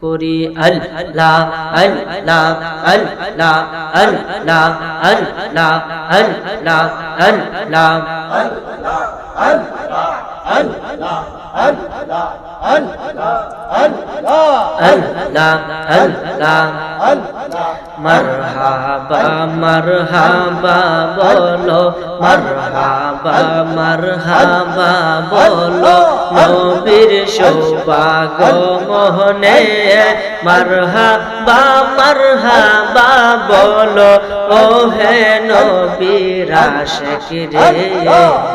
করি আল্লাহ আল্লাহ আল্লাহ আল্লাহ আল্লাহ আল্লাহ আল্লাহ আল্লাহ আল্লাহ মারহাবা মারহাবা বলো মারহাবা মারহাবা বলো নবীর সৌভাগ্যমনে মারহাবা মারহাবা বলো ও হে নবীর আশিক রে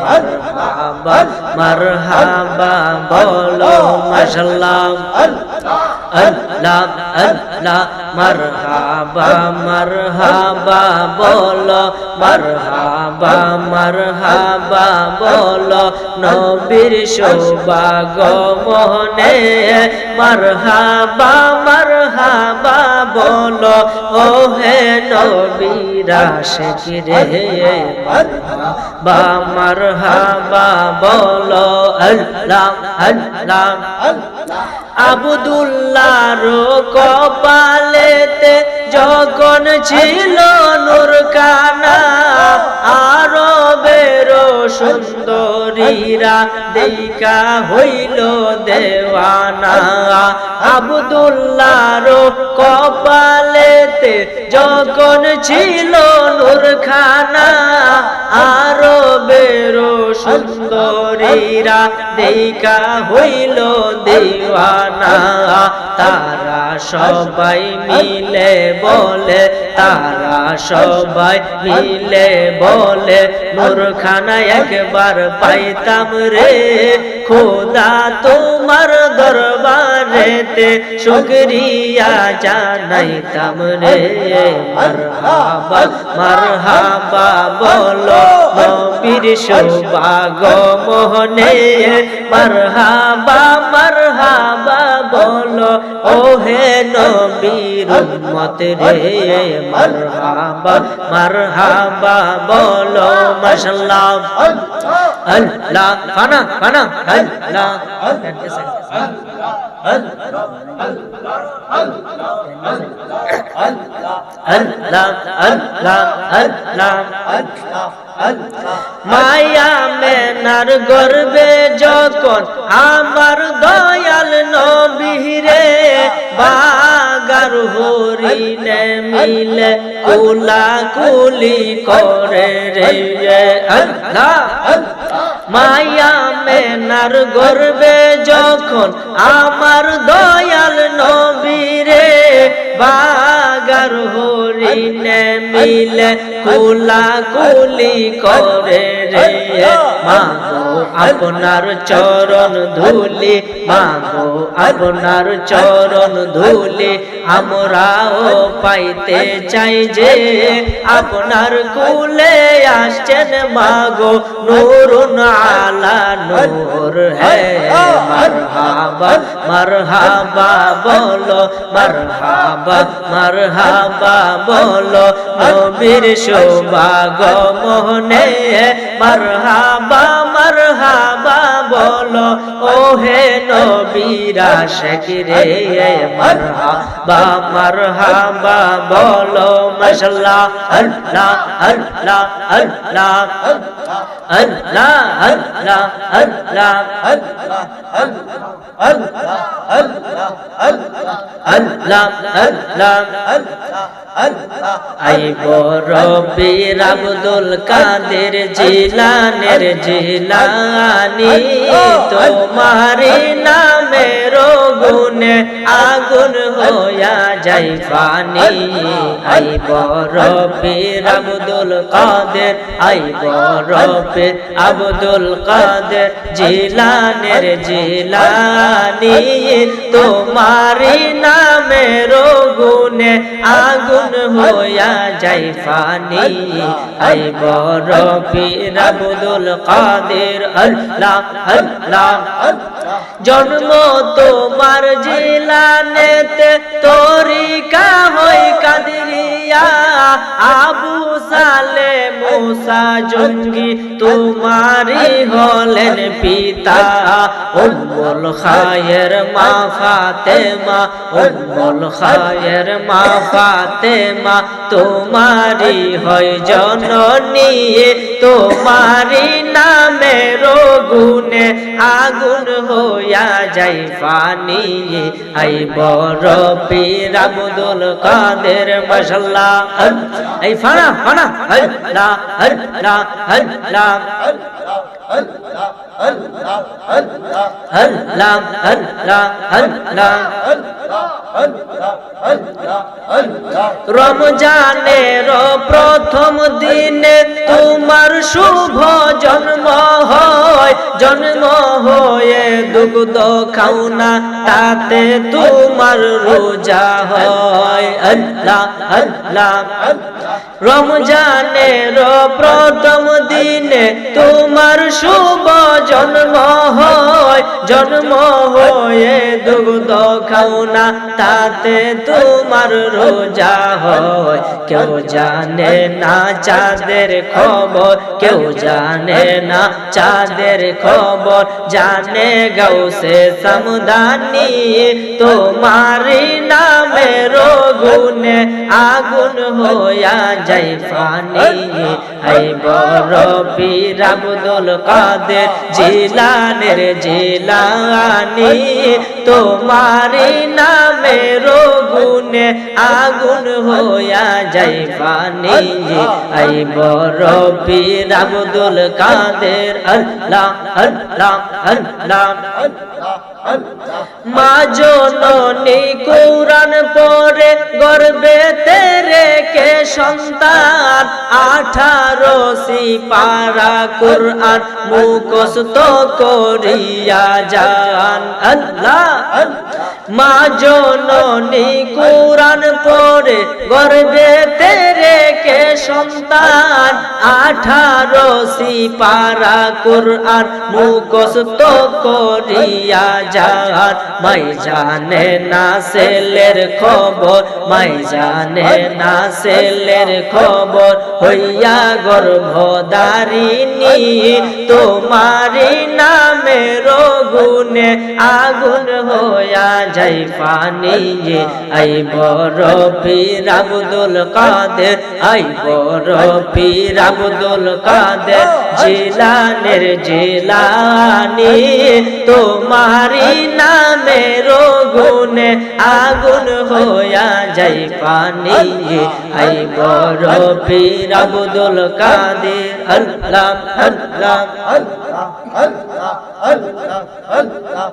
মারহাবা মারহাবা বলো মাশাআল্লাহ আল্লাহ আল্লাহ মারহাবা মারহাবা বলো মারহাবা মারহাবা বলো নবীর সৌভাগ্যমনে মারহাবা মারহাবা বলো ও হে নবীর আশিক রে মারহাবা মারহাবা বলো আল্লাহ আল্লাহ আব্দুল্লাহর কপালেতে যখন ছিল নূরখানা আরবের সুন্দরীরা দেখা হইল দেওয়ানা আব্দুল্লাহর কপালেতে যখন ছিল নূরখানা আরবের সুন্দরীরা দেখা হইল দেওয়ানা তারা সবাই মিলে বলে তারা সবাই মিলে বলে নূরখানা একবার পাইতাম রে খোদা তোমার দরবারেতে শুকরিয়া জানাইতাম রে মারহাবা মারহাবা বলো নবীর সৌভাগ্যমনে মারহাবা মারহাবা বলো ও হে নবীর উম্মত রে মারহাবা মারহাবা বলো মাশাআল্লাহ আল্লাহ ফানা ফানা আল্লাহ মায়া মেনার গর্বে যখন আমার দয়াল নবী রে বাগার হরিণে মিলে কুলাকুলি করে রে আল্লাহ মায়া মেনার গর্বে যখন আমার দয়াল নবী রে বাগার হরিণে মিলে কুলাকুলি করে রে মাগো আপনার চরণ ধুলি মাগো আপনার চরণ ধুলি আমরাও পাইতে চাই যে আপনার কুলে আসছেন মাগো নূরুন আলা নূর হে মারহাবা মারহাবা বলো মারহাবা মারহাবা বলো নবীর সৌভাগ্যমনে মারহাবা মারহাবা বলো ও হে নবীর আশিক রে মারহাবা মারহাবা বলো মাশাআল্লাহ আল্লাহ আল্লাহ আল্লাহ আল্লাহ আল্লাহ আল্লাহ আল্লাহ আল্লাহ আইব রব্বির আব্দুল কাদের জিলানের জিলানি তোমারি নামের গুণে আগুন হইয়া যাই পানি আইব রব্বির আব্দুল কাদের আইব রব্বির আব্দুল কাদের জিলানের জিলানি তোমারি নামের গুণে আগুন হইয়া যাই ফানি আইব রব্বির আব্দুল কাদের আল্লাহ আল্লাহ জন্ম তোমার জিলানেতে তরিকা হই কাদিরিয়া আবু সালেম মুসা জঙ্গি তোমারই হলেন পিতা উম্মুল খায়ের মা ফাতেমা উম্মুল খায়ের মা ফাতেমা তোমারই হয় জননী তোমারই নামের গুণে আগুন হইয়া যায় পানি আই বড় পীর আব্দুল কাদের মাশাআল্লাহ এই ফানা ফানা আল্লাহ আল্লাহ আল্লাহ আল্লাহ আল্লাহ আল্লাহ রমজানের প্রথম দিনে তোমার শুভ জন্ম হয় জন্ম হয়ে দুগ্ধ খাও না তাতে তোমার রোজা হয় আল্লাহ আল্লাহ রমজানের প্রথম দিনে তোমার শুভ জন্ম হয় জন্ম হয়ে দুগ্ধ খাও না তাতে তোমার রোজা হয় কেউ জানে না চাঁদের খবর কেউ জানে না চাঁদের খবর জানে গাউসে সামদানি তোমারই নামের গুণে আগুন হইয়া যায় পানি আই বড় পীর আব্দুল কাদের জিলানের জিলানি তোমারই নামের গুণে আগুন হইয়া যায় পানি আই বড় পীর আব্দুল কাদের আল্লাহ আল্লাহ আল্লাহ মা জননী কুরআন পড়ে গর্ভেতে রেখে সন্তান 18 সিপারা কুরআন মুখস্থ করিয়া যান আল্লাহ মা জননী কুরআন পড়ে গর্ভেতে রেখে সন্তান 18 সিপারা কুরআন মুখস্থ করিয়া যান মাই জানে না ছেলের খবর মাই জানে না ছেলের খবর হইয়া গর্ভধারিণী তোমারই নামের গুণে আগুন হইয়া যায় পানি আই বড় পীর আব্দুল কাদের আই বড় পীর আব্দুল কাদের জিলানের জিলানি তোমারই নামের গুণে আগুন হইয়া যায় পানি আই বড় পীর আব্দুল কাদের আল্লাহ আল্লাহ আল্লাহ আল্লাহ আল্লাহ আল্লাহ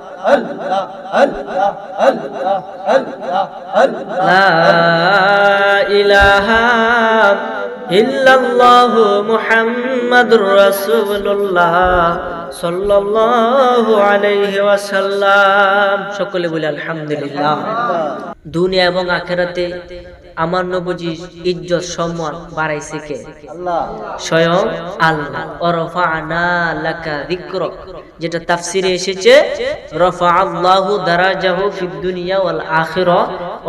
আল্লাহ আল্লাহ আল্লাহ আল্লাহ আল্লাহ লা ইলাহা ইল্লাল্লাহু মুহাম্মাদুর রাসূলুল্লাহ সাল্লাল্লাহু আলাইহি ওয়াসাল্লাম সকলে বলি আলহামদুলিল্লাহ দুনিয়া এবং আখিরাতে আমার নবীর ইজ্জত সম্মান বাড়াইছে কে আল্লাহ স্বয়ং আল্লাহ ওয়ারফা'না লাকা যিকরাক যেটা তাফসিরে এসেছে রাফা'আল্লাহু দারাজাহু ফিদ দুনিয়া ওয়াল আখিরা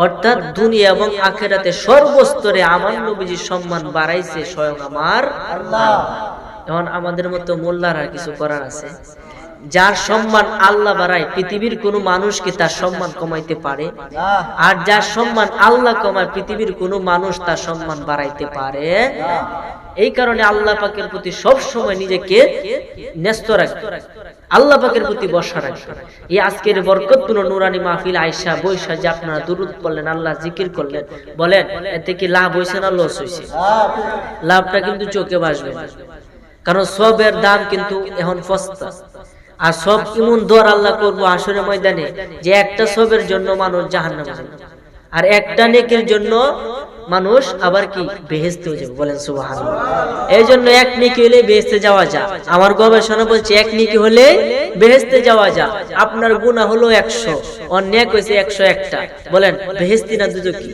অর্থাৎ দুনিয়া এবং আখিরাতে সর্বস্তরে আমার নবীর সম্মান বাড়াইছে স্বয়ং আমার আল্লাহ এখন আমাদের মতো মোল্লারা কিছু করার আছে যার সম্মান আল্লাহ বাড়ায় পৃথিবীর কোনো মানুষ কি তার সম্মান কমাইতে পারে আর যার সম্মান আল্লাহ কমায় পৃথিবীর কোনো মানুষ তার সম্মান বাড়াইতে পারে এই কারণে আল্লাহ পাকের প্রতি সব সময় নিজেকে ন্যস্ত রাখবে আল্লাহ পাকের প্রতি ভরসা রাখবে এই আজকের বরকতপূর্ণ নুরানি মাহফিল আয়েশা বৈশা যে আপনারা দুরূদ পড়লেন আল্লাহ জিকির করলেন বলেন এতে কি লাভ হইছে না লস হইছে লাভটা কিন্তু চোখে ভাসবে কারণ সবের দাম কিন্তু এখন সস্তা আর সব ইমন দর আল্লাহ করবো হাসরের ময়দানে যে একটা সবের জন্য মানুষ জাহান্নামে যাবে আর একটা নেকির জন্য মানুষ আবার কি বেহেশতে যাবে বলেন সুবহানাল্লাহ এই জন্য এক নেকি হলে বেহেশতে যাওয়া যায় আমার গবেষণা বলছে এক নেকি হলে বেহেশতে যাওয়া যায় আপনার গুনাহ হলো 100 আর নেক হইছে 101টা বলেন বেহেশতি না দুজকি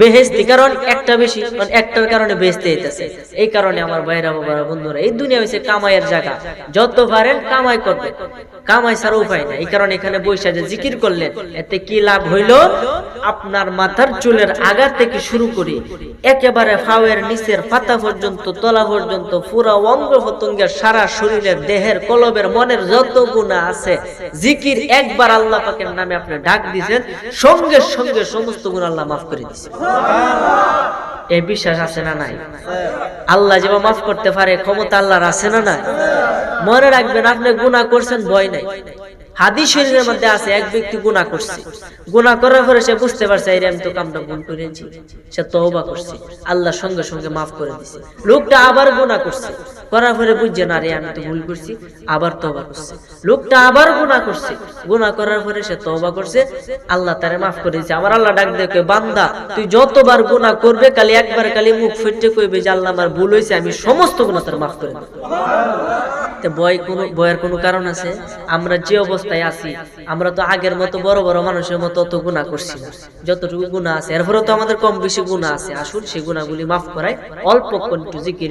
বেহেশতি কারণ একটা বেশি কারণ একটার কারণে বেহেশতে হইতাছে এই কারণে আমার ভাইরা বাবারা বন্ধুরা এই দুনিয়া হইছে কামাইয়ের জায়গা যত পারেন কামাই করবেন কামাই ছাড়া উপায় নাই এই কারণে এখানে বৈশা যে জিকির করলেন এতে কি লাভ হইল আপনার মাথার চুলের আগা থেকে শুরু করে একেবারে ফাওয়ের নিচের পাতা পর্যন্ত, তলা পর্যন্ত, পুরা অঙ্গ প্রত্যঙ্গের, সারা শরীরের, দেহের, কলবের, মনের যত গুনাহ আছে, জিকির একবার আল্লাহ পাকের নামে আপনি ডাক দিয়েছেন, সঙ্গে সঙ্গে সমস্ত গুনাহ আল্লাহ মাফ করে দিয়েছে। এই বিশ্বাস আছে না নাই? আল্লাহ যেমন মাফ করতে পারে, ক্ষমতা আল্লাহর আছে না নাই? মনে রাখবেন, আপনি গুনাহ করছেন, ভয় নাই। হাদিস শরীফের মধ্যে আছে, এক ব্যক্তি গুনাহ করছে, গুনাহ করার পরে সে বুঝতে পারছে এই আমি তো কামটা ভুল করেছি, সে তওবা করছে, আল্লাহ সঙ্গে সঙ্গে মাফ করে দিয়েছে। লোকটা আবার গুনাহ করছে, করার পরে বুঝছে না রে আমি তো ভুল করছি, আবার তওবা করছে। লোকটা আবার গুনাহ করছে, গুনাহ করার পরে সে তওবা করছে, আল্লাহ তারে মাফ করে দিয়েছে। আমার আল্লাহ ডাক দেখে, বান্দা তুই যতবার গুনাহ করবে, খালি একবার খালি মুখ ফুটে কইবে যে আল্লাহ আমার ভুল হয়েছে, আমি সমস্ত গুনাহ তার মাফ করে দেব। ভয়ের কোনো কারণ আছে? আমরা যে অবস্থায় আছি, আমরা তো আগের মতো বড় বড় মানুষের মতো অত গুনাহ করছি না। যতটুকু গুনাহ আছে, এরপরে তো আমাদের কম বেশি গুনাহ আছে। আসুন সেই গুনাহগুলি মাফ করায় অল্প একটু জিকির